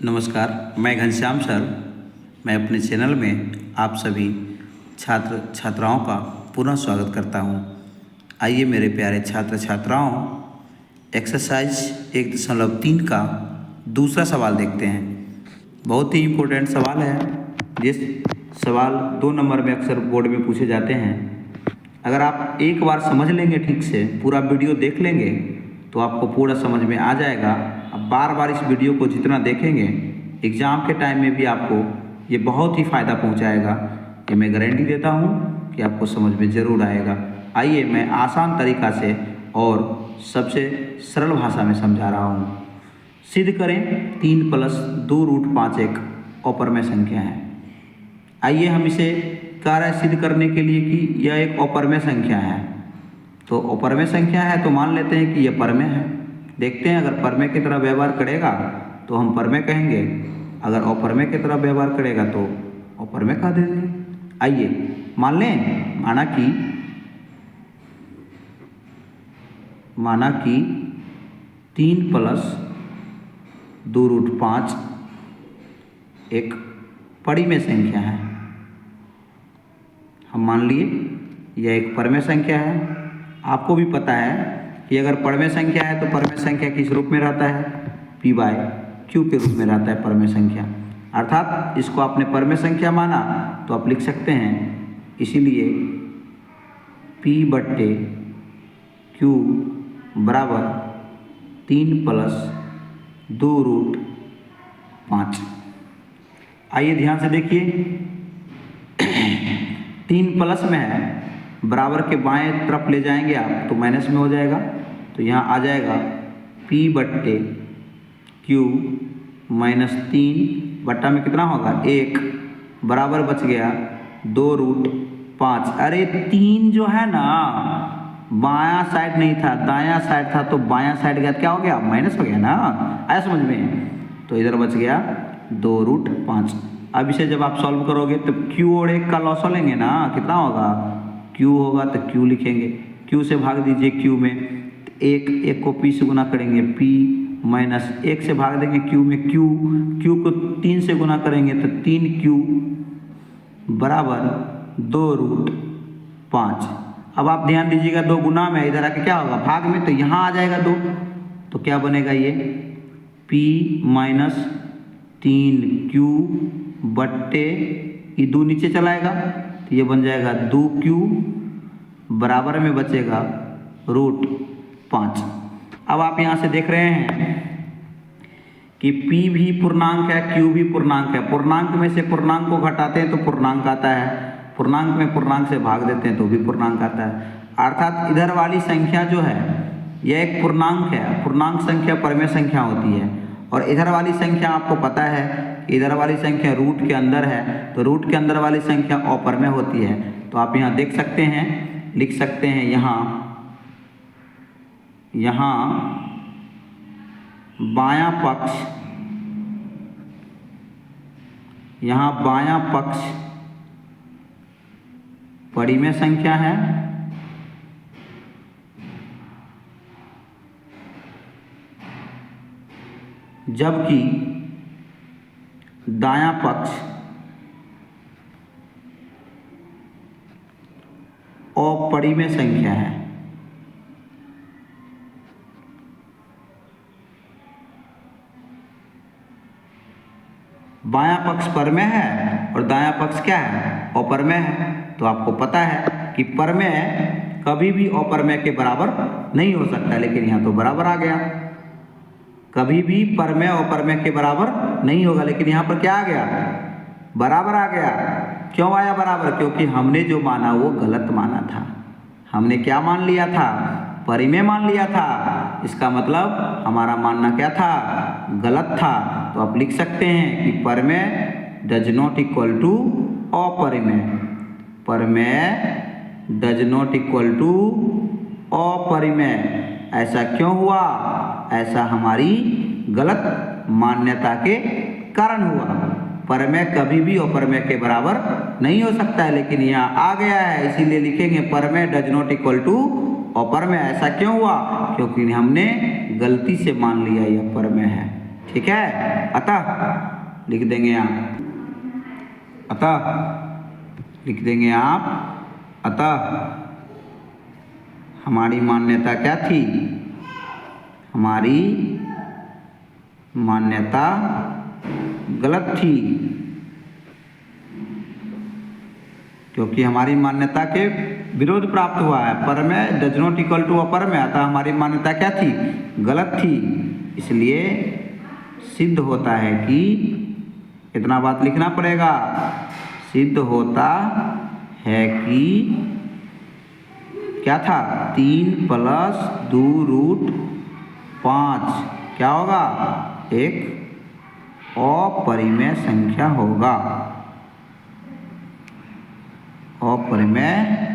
नमस्कार, मैं घनश्याम सर। मैं अपने चैनल में आप सभी छात्र छात्राओं का पुनः स्वागत करता हूं। आइए मेरे प्यारे छात्र छात्राओं, एक्सरसाइज 1.3 का दूसरा सवाल देखते हैं। बहुत ही इम्पोर्टेंट सवाल है। जिस सवाल 2 नंबर में अक्सर बोर्ड में पूछे जाते हैं, अगर आप एक बार समझ लेंगे, ठीक से पूरा वीडियो देख लेंगे तो आपको पूरा समझ में आ जाएगा। अब बार बार इस वीडियो को जितना देखेंगे, एग्ज़ाम के टाइम में भी आपको ये बहुत ही फ़ायदा पहुंचाएगा। ये मैं गारंटी देता हूं कि आपको समझ में ज़रूर आएगा। आइए मैं आसान तरीक़ा से और सबसे सरल भाषा में समझा रहा हूं। सिद्ध करें 3 + 2√5 एक अपरमेय संख्या है। आइए हम इसे कार्य सिद्ध करने के लिए कि यह एक अपरमेय संख्या है। तो अपरमेय संख्या है तो मान लेते हैं कि यह परमेय है। देखते हैं, अगर परमेय की तरह व्यवहार करेगा तो हम परमेय कहेंगे, अगर अपरमेय की तरह व्यवहार करेगा तो अपरमेय कह देंगे। आइए मान लें, माना कि 3 + 2√5 एक परिमेय संख्या है। हम मान लिए यह एक परमेय संख्या है। आपको भी पता है कि अगर परमेय संख्या है तो परमेय संख्या किस रूप में रहता है? P/Q के रूप में रहता है परमेय संख्या। अर्थात इसको आपने परमेय संख्या माना तो आप लिख सकते हैं, इसीलिए P/Q बराबर 3 + 2√5। आइए ध्यान से देखिए, 3 प्लस में है, बराबर के बाएं तरफ ले जाएंगे आप तो माइनस में हो जाएगा। तो यहाँ आ जाएगा P/Q -3 बट्टा में कितना होगा 1, बराबर बच गया 2√5। अरे 3 जो है ना, बायां साइड नहीं था, दायां साइड था, तो बायां साइड गया क्या हो गया? माइनस हो गया ना। आया समझ में? तो इधर बच गया 2√5। अब इसे जब आप सॉल्व करोगे तो Q और 1 का लॉस लेंगे ना, कितना होगा? Q होगा तो Q लिखेंगे, Q से भाग दीजिए Q में, 1 को P से गुना करेंगे, P -1 से भाग देंगे Q में, Q को 3 से गुना करेंगे तो 3Q बराबर 2√5। अब आप ध्यान दीजिएगा, 2 गुना में, इधर आके क्या होगा? भाग में, तो यहाँ आ जाएगा 2, तो क्या बनेगा ये? P -3Q बट्टे ये 2 नीचे चलाएगा तो ये बन जाएगा 2Q, बराबर में बचेगा √5। अब आप यहाँ से देख रहे हैं कि P भी पूर्णांक है, Q भी पूर्णांक है। पूर्णांक में से पूर्णांक को घटाते हैं तो पूर्णांक आता है, पूर्णांक में पूर्णांक से भाग देते हैं तो भी पूर्णांक आता है। अर्थात इधर वाली संख्या जो है यह एक पूर्णांक है। पूर्णांक संख्या परमेय संख्या होती है। और इधर वाली संख्या आपको पता है, इधर वाली संख्या रूट के अंदर है, तो रूट के अंदर वाली संख्या अपरमेय होती है। तो आप यहाँ देख सकते हैं, लिख सकते हैं, यहाँ बायां पक्ष परिमेय संख्या है, जबकि दायां पक्ष अपरिमेय संख्या है। बायां पक्ष परमेय है और दायां पक्ष क्या है? अपरमेय है। तो आपको पता है कि परमेय कभी भी अपरमेय के बराबर नहीं हो सकता, लेकिन यहाँ तो बराबर आ गया। कभी भी परमेय अपरमेय के बराबर नहीं होगा, लेकिन यहाँ पर क्या आ गया? बराबर आ गया। क्यों आया बराबर? क्योंकि हमने जो माना वो गलत माना था। हमने क्या मान लिया था? परिमेय मान लिया था। इसका मतलब हमारा मानना क्या था? गलत था। तो आप लिख सकते हैं कि परमेय डज नॉट इक्वल टू अपरिमेय। परमेय डज नॉट इक्वल टू अपरिमेय। ऐसा क्यों हुआ? ऐसा हमारी गलत मान्यता के कारण हुआ। परमेय कभी भी अपरमेय के बराबर नहीं हो सकता है, लेकिन यहाँ आ गया है, इसीलिए लिखेंगे परमेय डज नॉट इक्वल टू अपरमेय। ऐसा क्यों हुआ? क्योंकि हमने गलती से मान लिया यह परमेय है। ठीक है। अतः लिख देंगे आप, अतः लिख देंगे आप, अतः हमारी मान्यता क्या थी, हमारी मान्यता गलत थी, क्योंकि हमारी मान्यता के विरोध प्राप्त हुआ है। परमेय डज नॉट इक्वल टू अपरमेय, अतः हमारी मान्यता क्या थी, गलत थी। इसलिए सिद्ध होता है कि, इतना बात लिखना पड़ेगा, सिद्ध होता है कि क्या था, 3 + 2√5 क्या होगा, एक अपरिमेय संख्या होगा, अपरिमेय